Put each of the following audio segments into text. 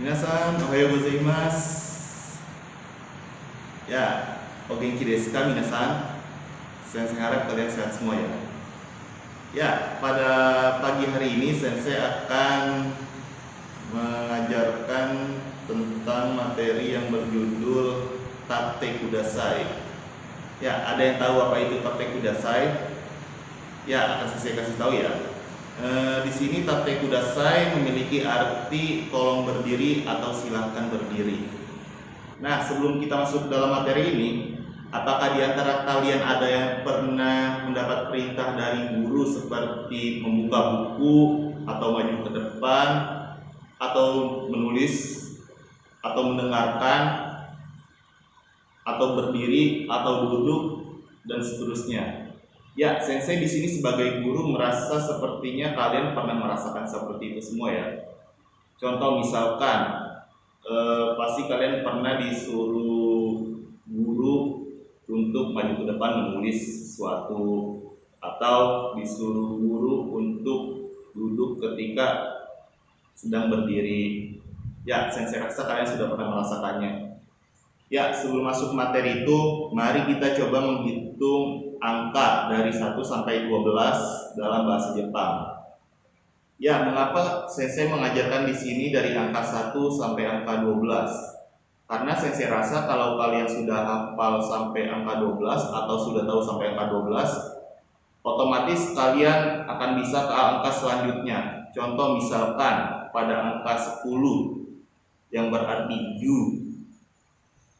Minasan, ohayo gozaimasu. Ya, o genki desu ka minasan? Sensei harap kalian sehat semua ya. Ya, pada pagi hari ini Sensei akan mengajarkan tentang materi yang berjudul Tate Kudasai. Ya, ada yang tahu apa itu Tate Kudasai? Ya, akan Sensei kasih tahu ya. Di sini Tate Kudasai memiliki arti tolong berdiri atau silahkan berdiri. Nah, sebelum kita masuk dalam materi ini, apakah di antara kalian ada yang pernah mendapat perintah dari guru seperti membuka buku atau maju ke depan atau menulis atau mendengarkan atau berdiri atau duduk dan seterusnya? Ya, Sensei di sini sebagai guru merasa sepertinya kalian pernah merasakan seperti itu semua ya. Contoh misalkan pasti kalian pernah disuruh guru untuk maju ke depan menulis sesuatu atau disuruh guru untuk duduk ketika sedang berdiri. Ya, Sensei rasa kalian sudah pernah merasakannya. Ya, sebelum masuk materi itu, mari kita coba menghitung angka dari 1 sampai 12 dalam bahasa Jepang. Ya, mengapa Sensei mengajarkan di sini dari angka 1 sampai angka 12? Karena Sensei rasa kalau kalian sudah hafal sampai angka 12 atau sudah tahu sampai angka 12, otomatis kalian akan bisa ke angka selanjutnya. Contoh misalkan pada angka 10 yang berarti ju,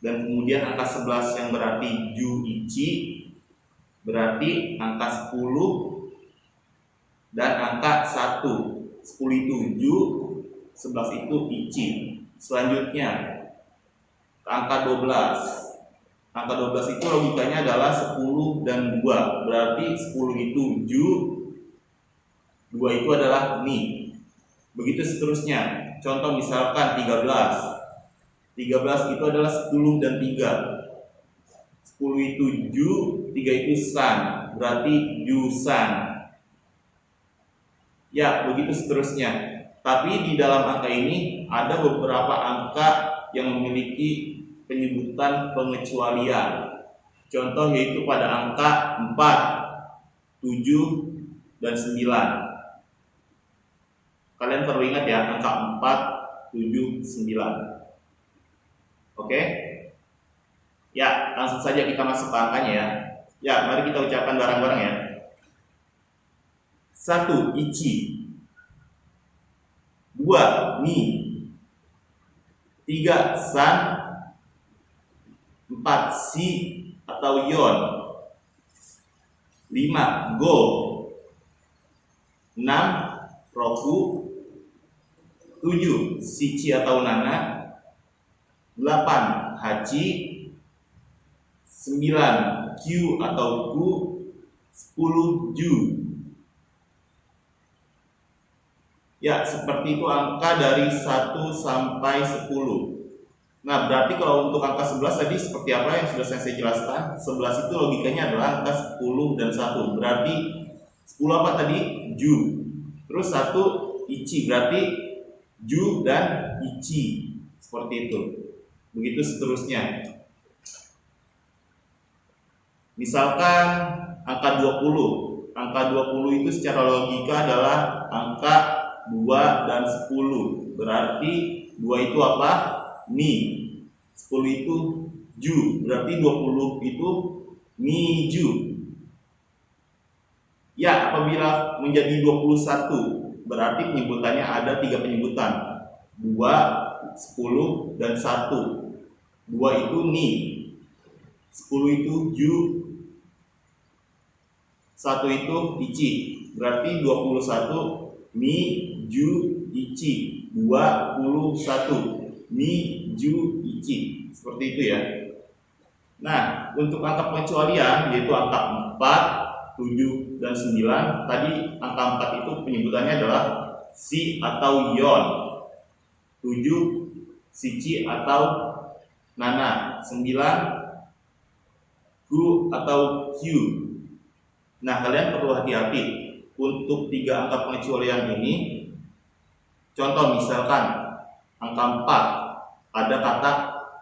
dan kemudian angka 11 yang berarti ju ichi, berarti angka 10 dan angka 1. 10 itu ju, 11 itu ichi. Selanjutnya ke angka 12. Angka 12 itu logikanya adalah 10 dan 2. Berarti 10 itu ju, 2 itu adalah ni. Begitu seterusnya. Contoh misalkan 13. 13 itu adalah 10 dan 3. 10 itu ju, 3 itu san. Berarti jusan. Ya, begitu seterusnya. Tapi di dalam angka ini ada beberapa angka yang memiliki penyebutan pengecualian. Contoh yaitu pada angka 4, 7, dan 9. Kalian perlu ingat ya, angka 4, 7, 9. Oke? Ya, langsung saja kita masuk ke angkanya ya. Ya, mari kita ucapkan bareng-bareng ya. 1, ichi. 2, ni. 3, san. 4, si atau yon. 5, go. 6, roku. 7, shichi atau nana. 8, hachi. 9, kyu atau ku. 10, ju. Ya, seperti itu angka dari 1 sampai 10. Nah, berarti kalau untuk angka 11 tadi seperti apa yang sudah saya jelaskan? 11 itu logikanya adalah angka 10 dan 1. Berarti 10 apa tadi? Ju. Terus 1 ichi, berarti ju dan ichi. Seperti itu. Begitu seterusnya. Misalkan angka 20. Angka 20 itu secara logika adalah angka 2 dan 10. Berarti 2 itu apa? Ni. 10 itu ju. Berarti 20 itu ni ju. Ya, apabila menjadi 21, berarti penyebutannya ada 3 penyebutan. 2, 10, dan 1. 2 itu ni. 10 itu ju. 1 itu ichi. Berarti 21 ni ju ichi. 21 ni ju ichi. Seperti itu ya. Nah, untuk angka pengecualian yaitu angka 4, 7, dan 9. Tadi angka 4 itu penyebutannya adalah si atau yon. 7, shichi atau nana. 9, ku atau kyu. Nah, kalian perlu hati-hati untuk 3 angka pengecualian ini. Contoh misalkan angka 4 ada kata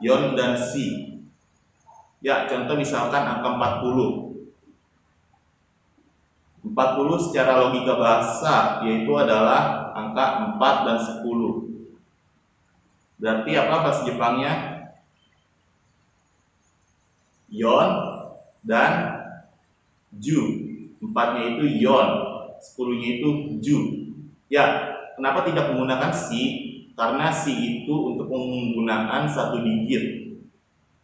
yon dan si. Ya, contoh misalkan angka 40. 40 secara logika bahasa yaitu adalah angka 4 dan 10. Berarti apa bahasa Jepangnya? Yon dan ju. 4-nya itu yon, 10-nya itu ju. Ya, kenapa tidak menggunakan si? Karena si itu untuk penggunaan satu digit.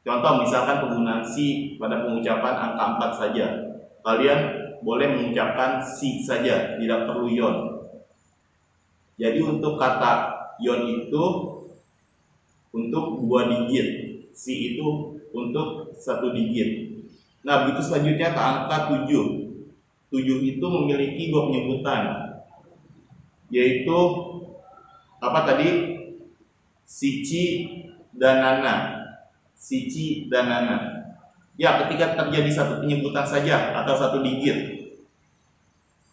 Contoh misalkan penggunaan si pada pengucapan angka 4 saja. Kalian boleh mengucapkan si saja, tidak perlu yon. Jadi untuk kata yon itu untuk 2 digit, si itu untuk 1 digit. Nah, begitu selanjutnya ke angka 7. 7 itu memiliki 2 penyebutan, yaitu apa tadi? Shichi dan nana. Shichi dan nana. Ya, ketika terjadi satu penyebutan saja atau 1 digit.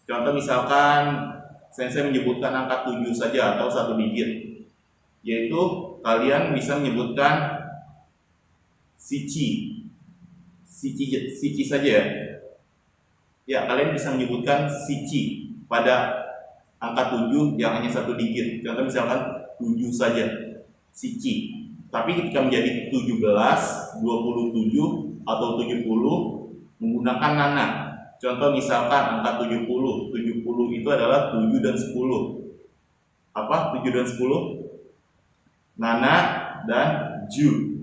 Contoh misalkan Sensei menyebutkan angka 7 saja atau 1 digit, yaitu kalian bisa menyebutkan shichi. Shichi saja ya. Ya, kalian bisa menyebutkan shichi pada angka 7 yang hanya 1 digit. Contoh misalkan 7 saja, shichi. Tapi ketika menjadi 17, 27 atau 70 menggunakan nana. Contoh misalkan angka 70. 70 itu adalah 7 dan 10. Apa 7 dan 10? Nana dan ju.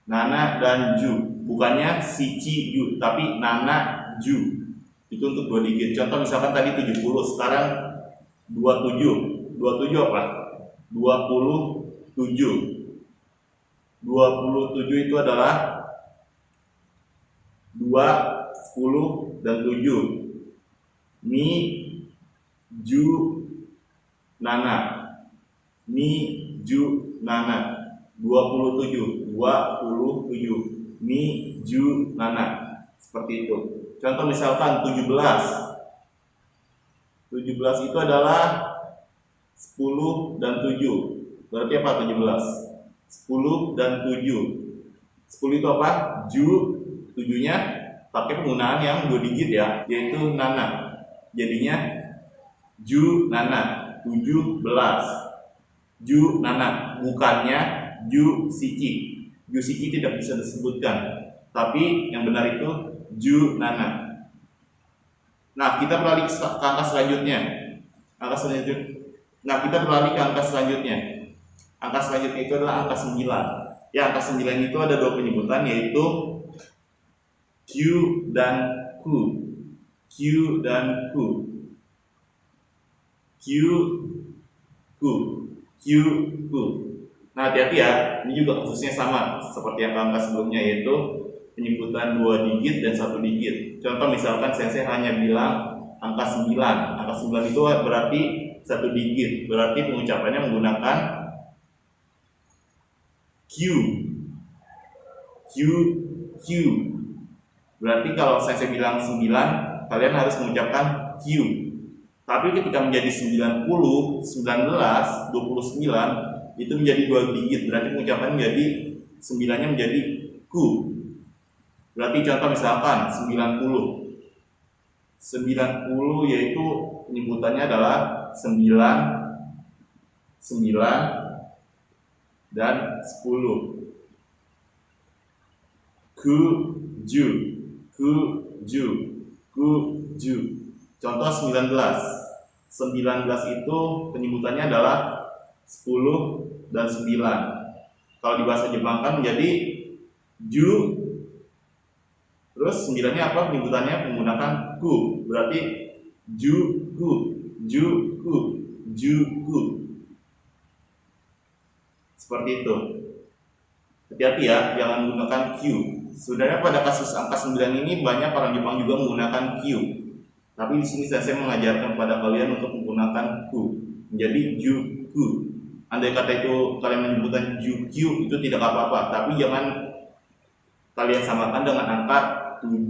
Nana dan ju. Bukannya shichi ju, tapi nana ju. Itu untuk 2 digit. Contoh misalkan tadi 70, sekarang 27. 27 apa? 27. 27 itu adalah 2, 10, dan 7. Mi, ju, nana. Mi, ju, nana. 27. 27. Mi, ju, nana. Seperti itu. Contoh misalkan 17. 17 itu adalah 10 dan 7. Berarti apa 17? 10 dan 7. 10 itu apa? Ju. 7-nya pakai penggunaan yang 2 digit ya, yaitu nana. Jadinya ju nana 17. Ju nana, bukannya ju shichi. Ju shichi tidak bisa disebutkan, tapi yang benar itu ju nana. Nah, kita beralih ke angka selanjutnya. Nah, kita beralih ke angka selanjutnya. Angka selanjutnya itu adalah angka 9. Ya, angka 9 itu ada 2 penyebutan, yaitu Q dan Q. Q dan Q. Q, Q. Q, Q. Nah, hati-hati ya, ini juga khususnya sama seperti yang angka sebelumnya, yaitu penyebutan 2 digit dan 1 digit. Contoh misalkan Sensei hanya bilang angka 9. Angka 9 itu berarti 1 digit. Berarti pengucapannya menggunakan Q. Q, Q. Berarti kalau Sensei bilang 9, kalian harus mengucapkan Q. Tapi ketika menjadi 90, 19, 29, itu menjadi 2 digit. Berarti pengucapannya menjadi 9-nya menjadi Q. Berarti contoh misalkan 90. 90 yaitu penyebutannya adalah 9, 9, dan 10. Kuju, kuju, kuju. Contoh 19. 19 itu penyebutannya adalah 10 dan 9. Kalau di bahasa Jepang kan menjadi ju. Terus 9-nya apa penyebutannya? Menggunakan ku. Berarti juku, juku, juku. Seperti itu. Hati-hati ya, jangan menggunakan Q. Sebenarnya pada kasus angka 9 ini banyak orang Jepang juga menggunakan Q. Tapi di sini saya mengajarkan kepada kalian untuk menggunakan Q. Menjadi juku. Andai kata itu kalian menyebutkan juku itu tidak apa-apa, tapi jangan kalian samakan dengan angka 7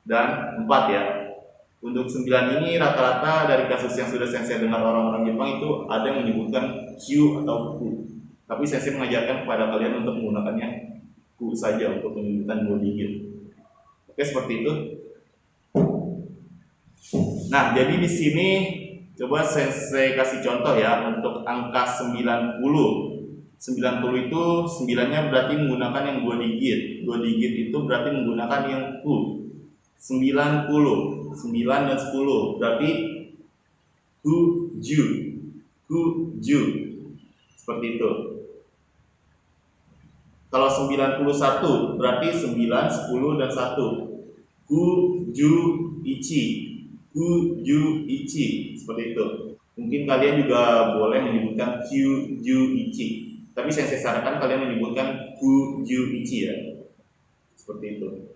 dan 4 ya. Untuk 9 ini rata-rata dari kasus yang sudah sensei dengar orang-orang Jepang itu ada yang menyebutkan Q atau Ku. Tapi sensei mengajarkan kepada kalian untuk menggunakannya Ku saja untuk menyebutkan 2 digit. Oke, seperti itu. Nah, jadi di sini coba sensei kasih contoh ya untuk angka 90. 90 itu 9-nya berarti menggunakan yang 2 digit. 2 digit itu berarti menggunakan yang Ku. 90, 9 dan 10 berarti 7. Seperti itu. Kalau 91 berarti 9, 10 dan 1. 7 ichi. Seperti itu. Mungkin kalian juga boleh menyebutkan 7 ichi. Tapi saya sarankan kalian menyebutkan 7 ichi ya. Seperti itu.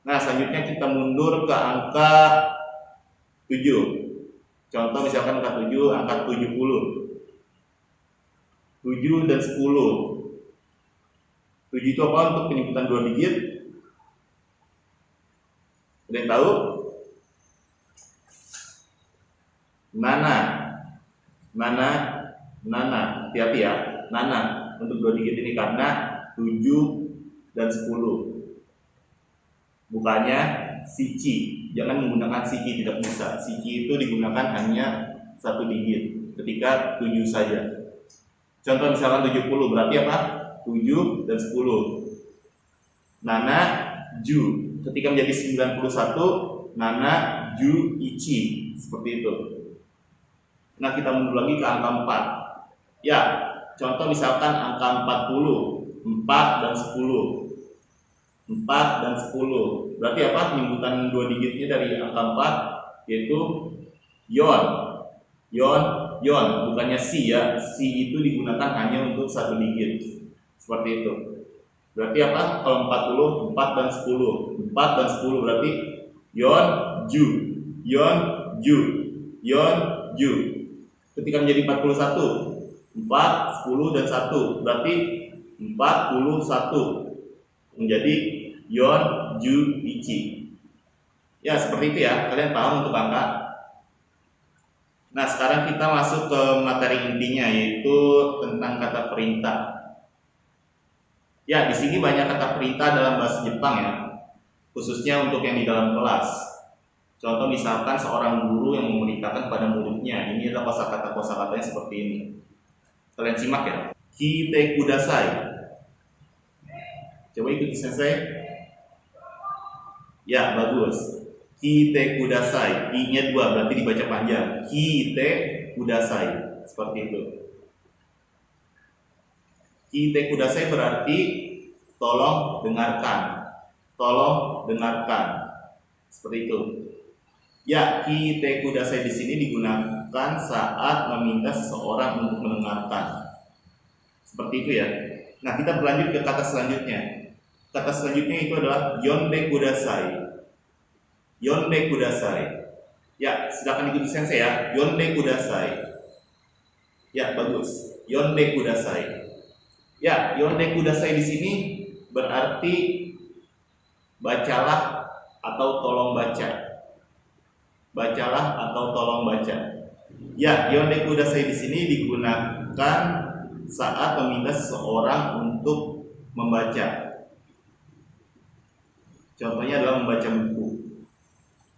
Nah, selanjutnya kita mundur ke angka 7. Contoh misalkan angka 7, angka 70. 7 dan 10. 7 itu apa untuk penyebutan 2 digit? Ada yang tahu? Nana. Hati-hati ya. Nana untuk 2 digit ini karena 7 dan 10. Bukannya Shichi, jangan menggunakan Shichi, tidak bisa. Shichi itu digunakan hanya 1 digit ketika 7 saja. Contoh misalkan 70 berarti apa? 7 dan 10. Nana Ju. Ketika menjadi 91, Nana Ju Ichi. Seperti itu. Nah, kita mundur lagi ke angka 4. Ya, contoh misalkan angka 40, 4 dan 10. 4 dan 10. Berarti apa? Penyebutan 2 digitnya dari angka 4 yaitu yon. Bukannya si ya. Si itu digunakan hanya untuk 1 digit. Seperti itu. Berarti apa? Kalau 40, 4 dan 10. 4 dan 10 berarti yon ju. Ketika menjadi 41, 4, 10 dan 1 berarti 41 menjadi yon ju ichi. Ya, seperti itu ya. Kalian paham untuk angka? Nah, sekarang kita masuk ke materi intinya yaitu tentang kata perintah. Ya, di sini banyak kata perintah dalam bahasa Jepang ya. Khususnya untuk yang di dalam kelas. Contoh misalkan seorang guru yang memerintahkan pada muridnya. Ini adalah kosakatanya seperti ini. Kalian simak ya. Kite kudasai. Coba ikuti sensei. Ya, bagus. Kite kudasai. I-nya 2 berarti dibaca panjang. Kite kudasai. Seperti itu. Kite kudasai berarti tolong dengarkan. Seperti itu. Ya, kite kudasai di sini digunakan saat meminta seseorang untuk mendengarkan. Seperti itu ya. Nah, kita berlanjut ke kata selanjutnya. Kata selanjutnya itu adalah yonde kudasai. Ya, silakan ikuti sensei ya. Yonde kudasai. Ya, bagus. Yonde kudasai. Ya, yonde kudasai di sini berarti bacalah atau tolong baca. Ya, yonde kudasai di sini digunakan saat meminta seseorang untuk membaca. Contohnya adalah membaca buku.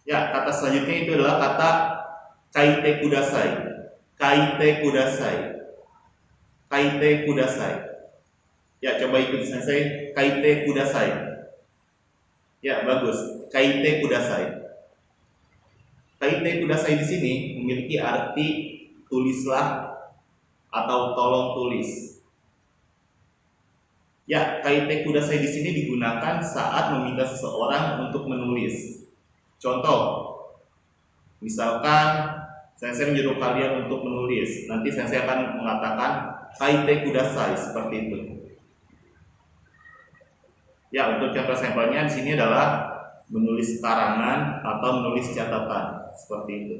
Ya, kata selanjutnya itu adalah kata kaite kudasai. Ya, coba ikuti sensei. Kaite kudasai. Ya, bagus. Kaite kudasai. Kaite kudasai di sini memiliki arti tulislah atau tolong tulis. Ya, kaite kudasai di sini digunakan saat meminta seseorang untuk menulis. Contoh, misalkan sensei menyuruh kalian untuk menulis. Nanti sensei akan mengatakan kaite kudasai seperti itu. Ya, untuk contoh sampelnya di sini adalah menulis karangan atau menulis catatan seperti itu.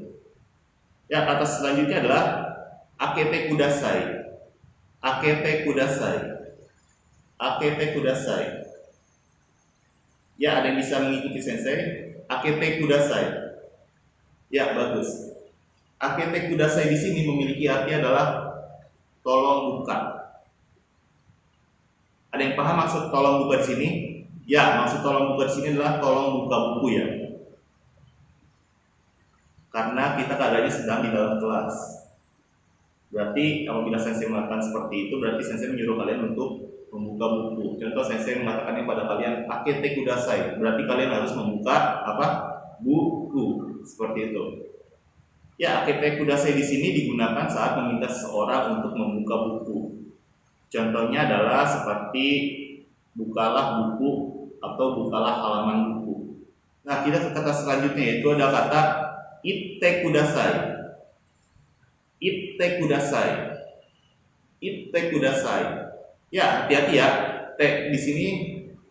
Ya, kata selanjutnya adalah akete kudasai. Ya, ada yang bisa mengikuti sensei. Akete kudasai. Ya, bagus. Akete kudasai di sini memiliki arti adalah tolong buka. Ada yang paham maksud tolong buka di sini? Ya, maksud tolong buka di sini adalah tolong buka buku ya. Karena kita keadaannya sedang di dalam kelas. Berarti apabila sensei mengatakan seperti itu, berarti sensei menyuruh kalian untuk membuka buku. Contoh sensei mengatakannya pada kalian akete kudasai, berarti kalian harus membuka apa? Buku. Seperti itu. Ya, akete kudasai di sini digunakan saat meminta seseorang untuk membuka buku. Contohnya adalah seperti bukalah buku atau bukalah halaman buku. Nah, kita ke kata selanjutnya yaitu ada kata itte kudasai. Itte kudasai. Itte kudasai. Ya, hati-hati ya. Te di sini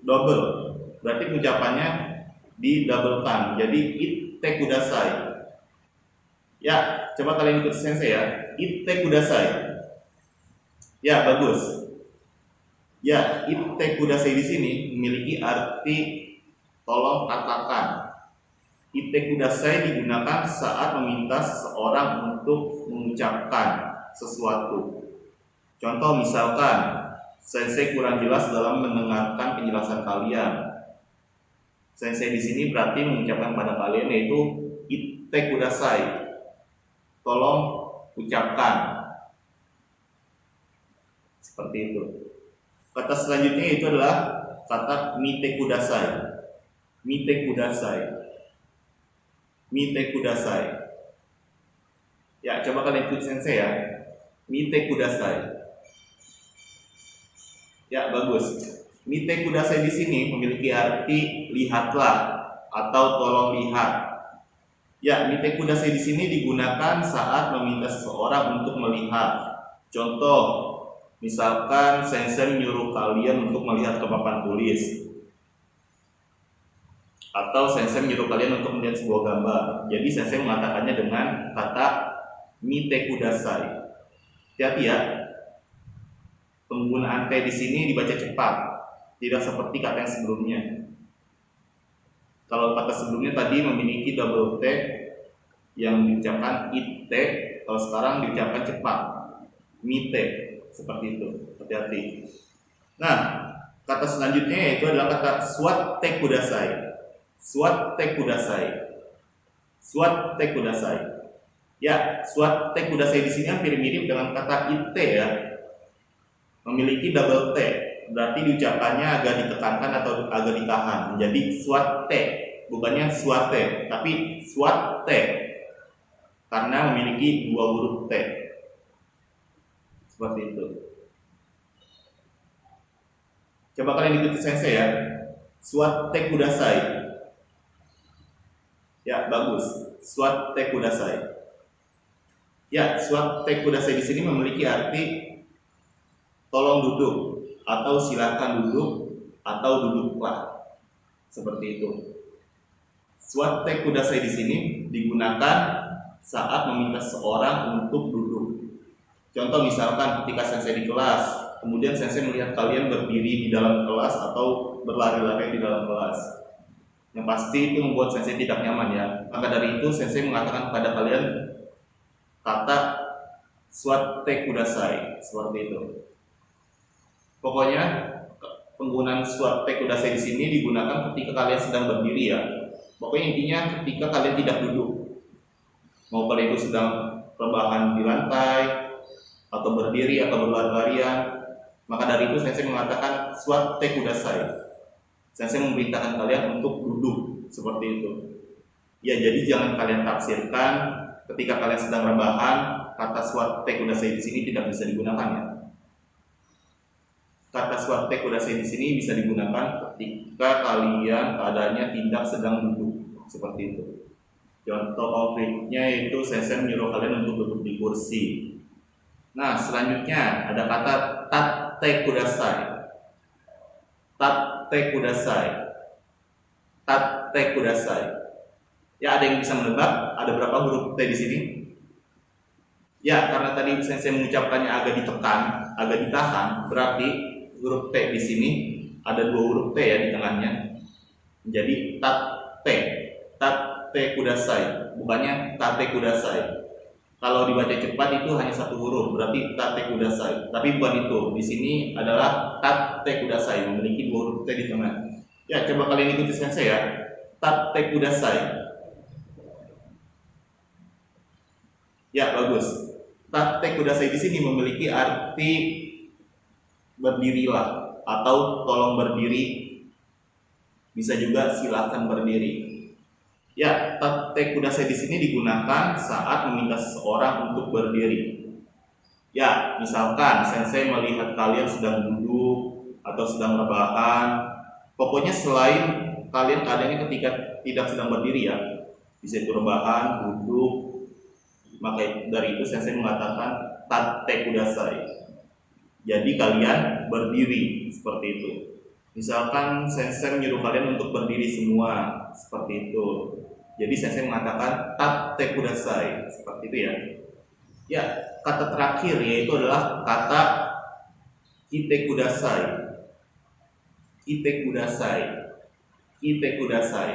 double. Berarti ucapannya didabelkan. Jadi itte kudasai. Ya, coba kalian ikut sensei ya. Itte kudasai. Ya, bagus. Ya, itte kudasai di sini memiliki arti tolong katakan. Itte kudasai digunakan saat meminta seseorang untuk mengucapkan sesuatu. Contoh misalkan, sensei kurang jelas dalam mendengarkan penjelasan kalian. Sensei di sini berarti mengucapkan pada kalian yaitu itte kudasai. Tolong ucapkan. Seperti itu. Kata selanjutnya itu adalah kata mite kudasai. Mite kudasai. Mite kudasai. Ya, coba kalian ikut sensei ya. Mite kudasai. Ya, bagus. Mite kudasai di sini memiliki arti lihatlah atau tolong lihat. Ya, mite kudasai di sini digunakan saat meminta seseorang untuk melihat. Contoh, misalkan sensei menyuruh kalian untuk melihat ke papan tulis, atau sensei menyuruh kalian untuk melihat sebuah gambar. Jadi sensei mengatakannya dengan kata mite kudasai. Hati-hati ya. Penggunaan te di sini dibaca cepat, tidak seperti kata yang sebelumnya. Kalau kata sebelumnya tadi memiliki double T yang diucapkan itte, kalau sekarang diucapkan cepat, mite, seperti itu. Hati-hati. Nah, kata selanjutnya yaitu adalah kata suatte kudasai. Suatte kudasai. Suatte kudasai. Ya, suatte kudasai di sini hampir mirip dengan kata itte ya. Memiliki double T. Berarti diucapannya agak ditekankan atau agak ditahan menjadi suatte, bukannya suate, tapi suatte karena memiliki dua huruf T. Seperti itu. Coba kalian ikuti sensei ya. Suatte kudasai. Ya, bagus. Suatte kudasai. Ya, suatte kudasai di sini memiliki arti tolong duduk atau silakan duduk atau duduklah. Seperti itu. Suatte kudasai di sini digunakan saat meminta seorang untuk duduk. Contoh misalkan ketika sensei di kelas, kemudian sensei melihat kalian berdiri di dalam kelas atau berlari-lari di dalam kelas. Yang pasti itu membuat sensei tidak nyaman ya. Maka dari itu sensei mengatakan kepada kalian kata suatte kudasai, seperti itu. Pokoknya penggunaan suatte kudasai di sini digunakan ketika kalian sedang berdiri ya. Pokoknya intinya ketika kalian tidak duduk. Mau kalian itu sedang rebahan di lantai atau berdiri atau berlari-larian, maka dari itu sensei mengatakan suatte kudasai. Sensei memerintahkan kalian untuk duduk seperti itu. Ya, jadi jangan kalian tafsirkan ketika kalian sedang rebahan kata suatte kudasai di sini tidak bisa digunakan ya. Kata suatte kudasai di sini bisa digunakan ketika kalian keadaannya tidak sedang duduk seperti itu. Contoh konkretnya itu sensei menyuruh kalian untuk duduk di kursi. Nah, selanjutnya ada kata tatte kudasai. Tatte kudasai. Tatte kudasai. Ya, ada yang bisa menebak ada berapa huruf T di sini? Ya, karena tadi sensei mengucapkannya agak ditekan, agak ditahan, berarti huruf T di sini ada dua huruf T ya di tengahnya. Jadi tatte. Tatte. tate kudasai, bukannya tate kudasai. Kalau dibaca cepat itu hanya satu huruf, berarti tate kudasai. Tapi bukan itu. Di sini adalah tate kudasai, memiliki dua huruf T di tengah. Ya, coba kalian ikuti sensei ya. Tate kudasai. Ya, bagus. Tate kudasai di sini memiliki arti berdirilah atau tolong berdiri. Bisa juga silakan berdiri. Ya, tate kudasai di sini digunakan saat meminta seseorang untuk berdiri. Ya, misalkan sensei melihat kalian sedang duduk atau sedang rebahan. Pokoknya selain kalian keadaannya ketika tidak sedang berdiri ya, bisa itu rebahan, duduk. Maka dari itu sensei mengatakan tate kudasai. Jadi kalian berdiri seperti itu. Misalkan sensei menyuruh kalian untuk berdiri semua seperti itu. Jadi sensei mengatakan tate kudasai seperti itu ya. Ya, kata terakhir yaitu adalah kata kite kudasai. Kite kudasai. Kite kudasai.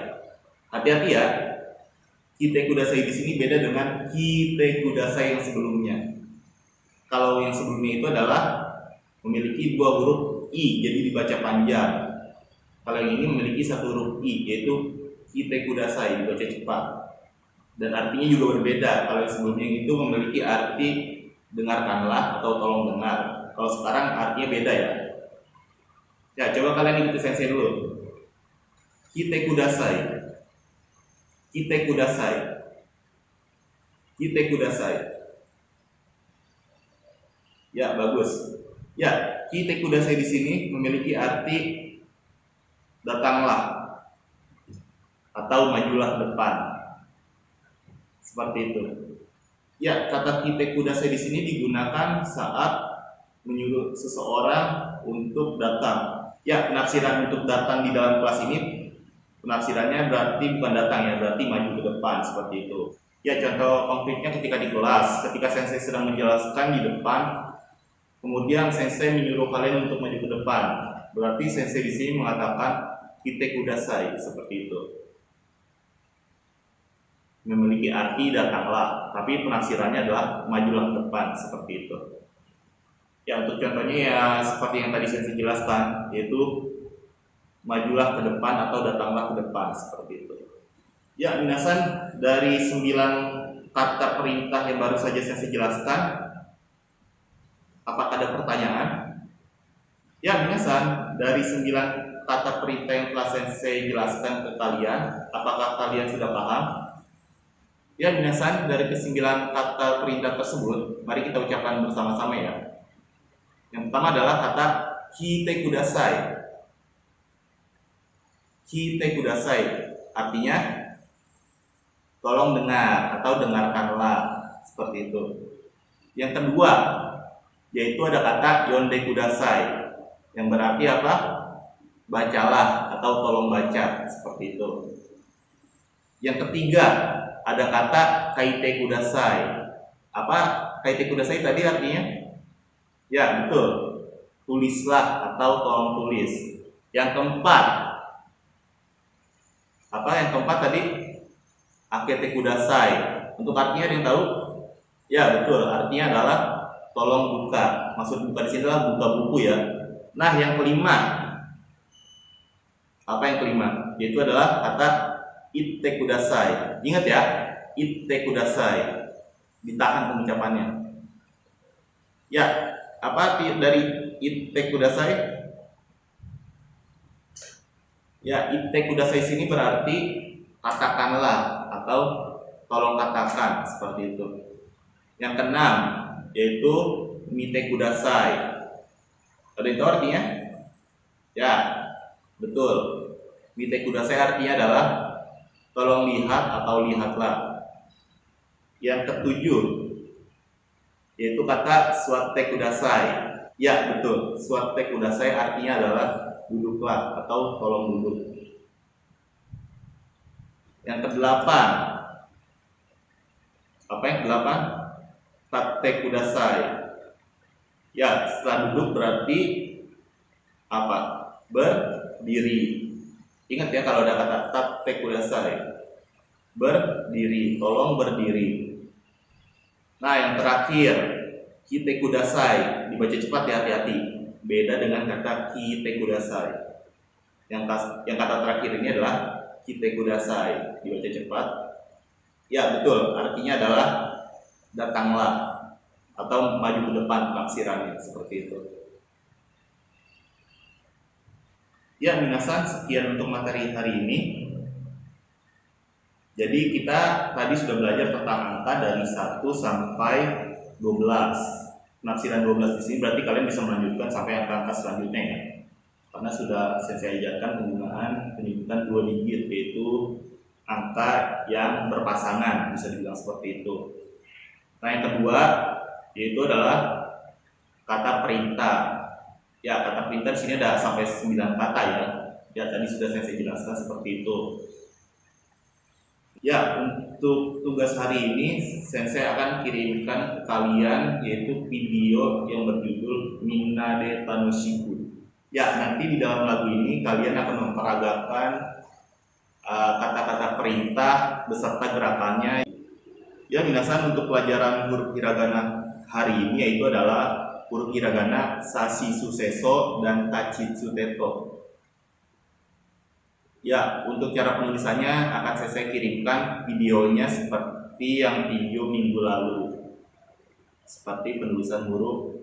Hati-hati ya. Kite kudasai di sini beda dengan kite kudasai yang sebelumnya. Kalau yang sebelumnya itu adalah memiliki dua huruf i, jadi dibaca panjang. Kalau yang ini memiliki satu huruf i, yaitu kite kudasai, dibaca cepat. Dan artinya juga berbeda. Kalau yang sebelumnya itu memiliki arti dengarkanlah atau tolong dengar. Kalau sekarang artinya beda ya. Ya, coba kalian ikuti sensei dulu. Kite kudasai. Kite kudasai. Kite kudasai. Ya, bagus. Ya, kite kudasai di sini memiliki arti datanglah atau majulah ke depan. Seperti itu. Ya, kata kite kudasai di sini digunakan saat menyuruh seseorang untuk datang. Ya, penafsiran untuk datang di dalam kelas ini penafsirannya berarti bukan datang ya, berarti maju ke depan seperti itu. Ya, contoh konkretnya ketika di kelas, ketika sensei sedang menjelaskan di depan, kemudian sensei menyuruh kalian untuk maju ke depan. Berarti sensei di sini mengatakan kite kudasai seperti itu. Memiliki arti datanglah, tapi penafsirannya adalah majulah ke depan seperti itu. Ya, untuk contohnya ya seperti yang tadi sensei jelaskan, yaitu majulah ke depan atau datanglah ke depan seperti itu. Ya, minasan, dari 9 kata perintah yang baru saja sensei jelaskan, apakah ada pertanyaan? Ya, minasan, dari 9 kata perintah yang telah sensei jelaskan ke kalian, apakah kalian sudah paham? Ya, minasan, dari ke-9 kata perintah tersebut, mari kita ucapkan bersama-sama ya. Yang pertama adalah kata kite kudasai. Kite kudasai artinya tolong dengar atau dengarkanlah, seperti itu. Yang kedua yaitu ada kata yonde kudasai yang berarti apa? Bacalah atau tolong baca, seperti itu. Yang ketiga ada kata kaite kudasai. Apa kaite kudasai tadi artinya? Ya, betul. Tulislah atau tolong tulis. Yang keempat, apa yang keempat tadi? Akete kudasai. Untuk artinya ada yang tahu? Ya, betul. Artinya adalah tolong buka. Maksud buka di sini adalah buka buku ya. Nah, yang kelima. Apa yang kelima? Yaitu adalah kata itte kudasai. Ingat ya, itte kudasai. Ditahan pengucapannya. Ya, apa arti dari itte kudasai? Ya, itte kudasai sini berarti katakanlah atau tolong katakan, seperti itu. Yang keenam yaitu mite kudasai. Ada itu artinya? Ya, betul. Mite kudasai artinya adalah tolong lihat atau lihatlah. Yang ketujuh yaitu kata suate kudasai. Ya, betul. Suate kudasai artinya adalah duduklah atau tolong duduk. Yang kedelapan, apa yang kedelapan? Tate kudasai. Ya, setelah duduk berarti apa? Berdiri. Ingat ya kalau ada kata tate kudasai. berdiri, tolong berdiri. Nah, yang terakhir, kite kudasai, dibaca cepat ya, hati-hati. Beda dengan kata kite kudasai. Yang kata terakhir ini adalah kite kudasai, dibaca cepat. Ya, betul, artinya adalah datanglah atau maju ke depan penafsirannya, seperti itu. Ya, minasan, sekian untuk materi hari ini. Jadi kita tadi sudah belajar tentang angka dari 1 sampai 12. Penafsiran 12 di sini berarti kalian bisa melanjutkan sampai angka-angka selanjutnya ya. Karena sudah saya ajarkan penggunaan penyebutan 2 digit, yaitu angka yang berpasangan, bisa dibilang seperti itu. Nah, yang kedua yaitu adalah kata perintah. Ya, kata perintah di sini ada sampai 9 kata ya. Ya, tadi sudah saya jelaskan seperti itu. Ya, untuk tugas hari ini Sensei akan kirimkan ke kalian yaitu video yang berjudul Minade Tanoshiku. Ya, nanti di dalam lagu ini kalian akan memperagakan kata-kata perintah beserta gerakannya. Ya, minasan, untuk pelajaran huruf hiragana hari ini yaitu adalah huruf hiragana sashi suseso dan tachitsu teto. Ya, untuk cara penulisannya akan saya kirimkan videonya seperti yang video minggu lalu. Seperti penulisan huruf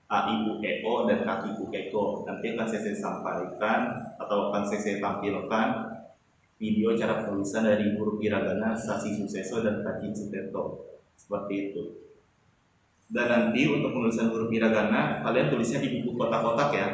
A, I, U, E, O, dan kaki U, E, O. Nanti akan saya sampaikan atau akan saya tampilkan video cara penulisan dari huruf hiragana sashi suseso dan tachitsu teto. Seperti itu. Dan nanti untuk penulisan huruf hiragana kalian tulisnya di buku kotak-kotak ya.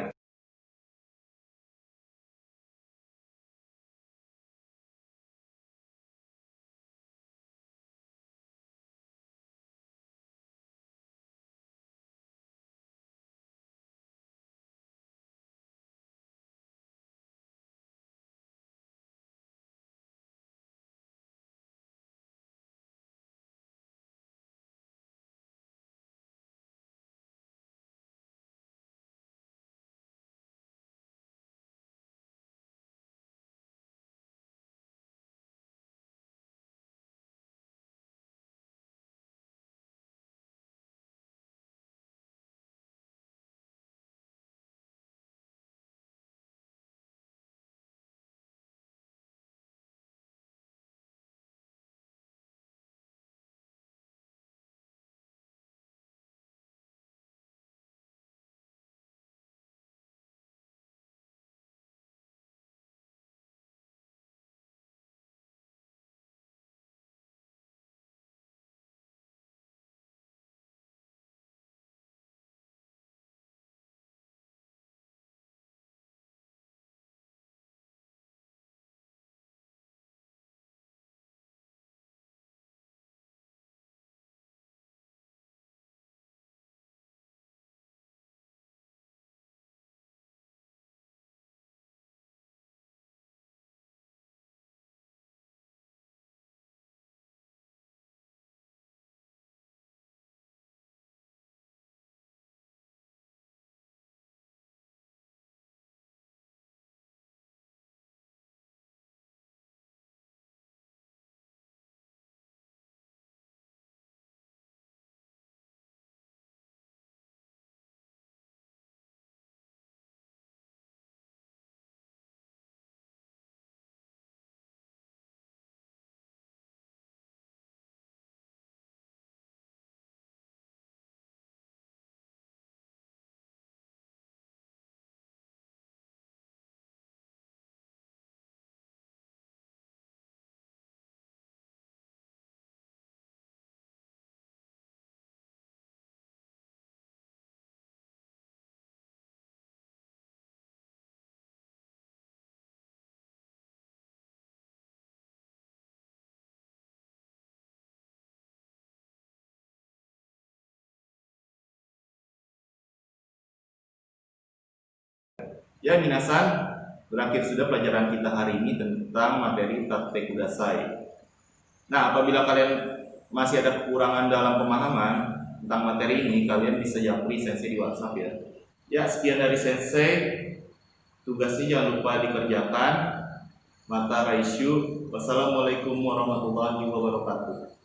Ya, minasan, berakhir sudah pelajaran kita hari ini tentang materi Tate Kudasai. Nah, apabila kalian masih ada kekurangan dalam pemahaman tentang materi ini, kalian bisa japri Sensei di WhatsApp ya. Ya, sekian dari Sensei. Tugasnya jangan lupa dikerjakan. Mata Raisyu. Wassalamualaikum warahmatullahi wabarakatuh.